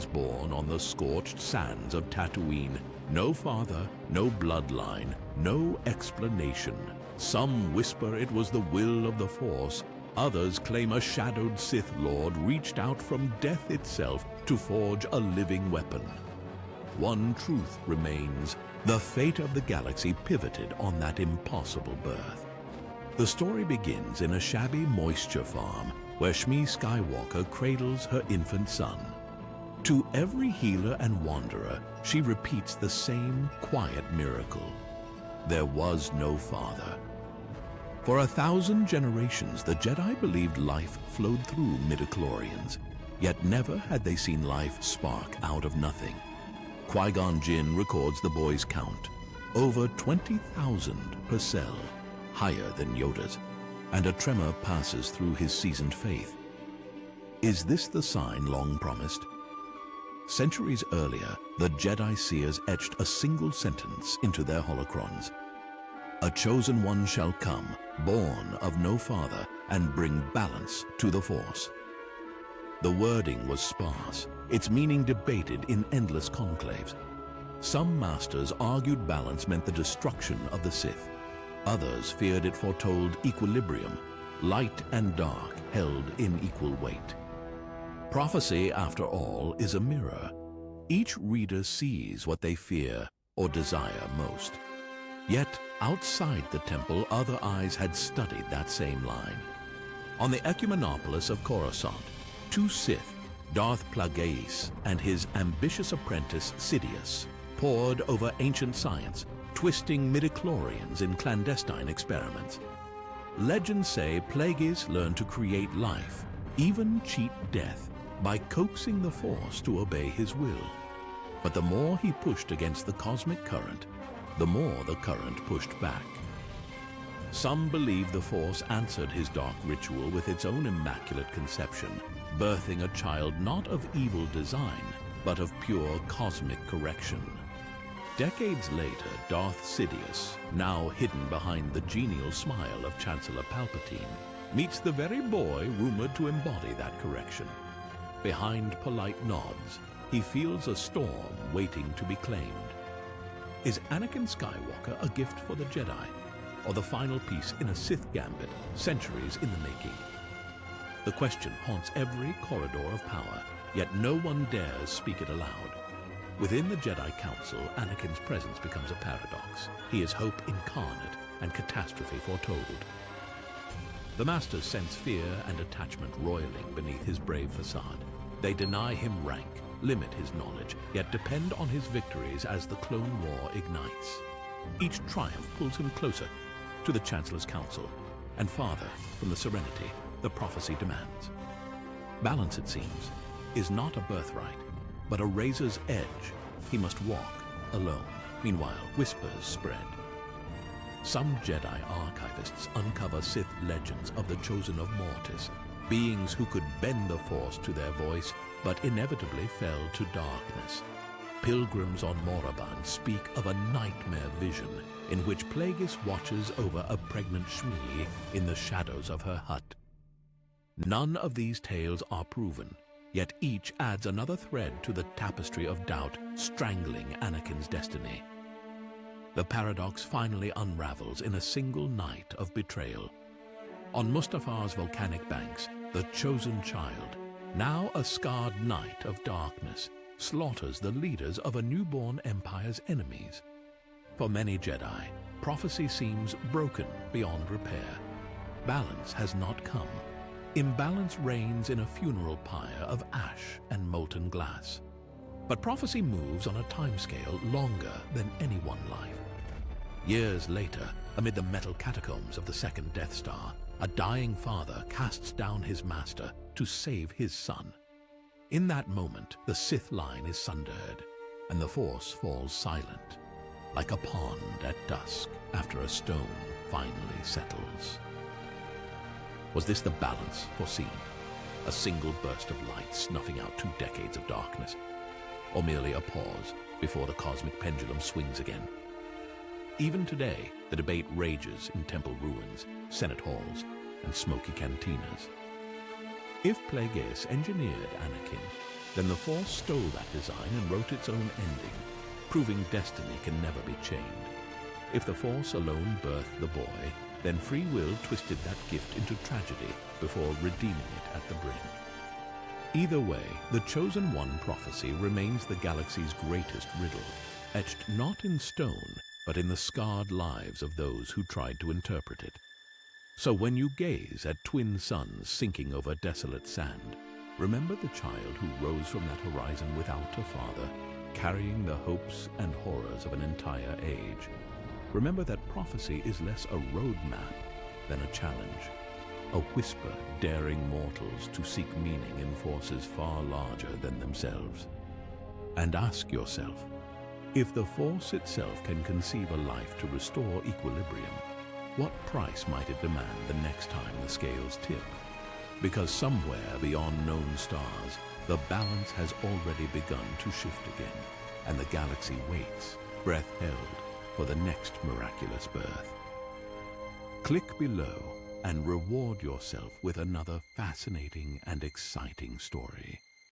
is born on the scorched sands of Tatooine. No father, no bloodline, no explanation. Some whisper it was the will of the Force. Others claim a shadowed Sith Lord reached out from death itself to forge a living weapon. One truth remains: the fate of the galaxy pivoted on that impossible birth. The story begins in a shabby moisture farm where Shmi Skywalker cradles her infant son. To every healer and wanderer, she repeats the same quiet miracle: there was no father. For 1,000 generations, the Jedi believed life flowed through midichlorians, yet never had they seen life spark out of nothing. Qui-Gon Jinn records the boy's count: over 20,000 per cell, higher than Yoda's, and a tremor passes through his seasoned faith. Is this the sign long promised? Centuries earlier, the Jedi seers etched a single sentence into their holocrons: a chosen one shall come, born of no father, and bring balance to the Force. The wording was sparse, its meaning debated in endless conclaves. Some masters argued balance meant the destruction of the Sith. Others feared it foretold equilibrium, light and dark held in equal weight. Prophecy, after all, is a mirror. Each reader sees what they fear or desire most. Yet, outside the temple, other eyes had studied that same line. On the Ecumenopolis of Coruscant, two Sith, Darth Plagueis and his ambitious apprentice Sidious, pored over ancient science, twisting midichlorians in clandestine experiments. Legends say Plagueis learned to create life, even cheat death, by coaxing the Force to obey his will. But the more he pushed against the cosmic current, the more the current pushed back. Some believe the Force answered his dark ritual with its own immaculate conception, birthing a child not of evil design, but of pure cosmic correction. Decades later, Darth Sidious, now hidden behind the genial smile of Chancellor Palpatine, meets the very boy rumored to embody that correction. Behind polite nods, he feels a storm waiting to be claimed. Is Anakin Skywalker a gift for the Jedi, or the final piece in a Sith gambit centuries in the making? The question haunts every corridor of power, yet no one dares speak it aloud. Within the Jedi Council, Anakin's presence becomes a paradox. He is hope incarnate and catastrophe foretold. The Masters sense fear and attachment roiling beneath his brave facade. They deny him rank, limit his knowledge, yet depend on his victories as the Clone War ignites. Each triumph pulls him closer to the Chancellor's Council, and farther from the serenity the prophecy demands. Balance, it seems, is not a birthright, but a razor's edge. He must walk alone. Meanwhile, whispers spread. Some Jedi archivists uncover Sith legends of the Chosen of Mortis, beings who could bend the Force to their voice, but inevitably fell to darkness. Pilgrims on Moraband speak of a nightmare vision in which Plagueis watches over a pregnant Shmi in the shadows of her hut. None of these tales are proven, yet each adds another thread to the tapestry of doubt strangling Anakin's destiny. The paradox finally unravels in a single night of betrayal. On Mustafar's volcanic banks, the chosen child, now a scarred knight of darkness, slaughters the leaders of a newborn empire's enemies. For many Jedi, prophecy seems broken beyond repair. Balance has not come. Imbalance reigns in a funeral pyre of ash and molten glass. But prophecy moves on a timescale longer than any one life. Years later, amid the metal catacombs of the second Death Star, a dying father casts down his master to save his son. In that moment, the Sith line is sundered, and the Force falls silent, like a pond at dusk after a stone finally settles. Was this the balance foreseen? A single burst of light snuffing out 2 decades of darkness? Or merely a pause before the cosmic pendulum swings again? Even today, the debate rages in temple ruins, senate halls, and smoky cantinas. If Plagueis engineered Anakin, Then the Force stole that design and wrote its own ending, proving destiny can never be chained. If the Force alone birthed the boy, then free will twisted that gift into tragedy before redeeming it at the brink. Either way, the Chosen One prophecy remains the galaxy's greatest riddle, etched not in stone, but in the scarred lives of those who tried to interpret it. So when you gaze at twin suns sinking over desolate sand, remember the child who rose from that horizon without a father, carrying the hopes and horrors of an entire age. Remember that prophecy is less a roadmap than a challenge, a whisper daring mortals to seek meaning in forces far larger than themselves. And ask yourself, if the Force itself can conceive a life to restore equilibrium, what price might it demand the next time the scales tip? Because somewhere beyond known stars, the balance has already begun to shift again, and the galaxy waits, breath held, for the next miraculous birth. Click below and reward yourself with another fascinating and exciting story.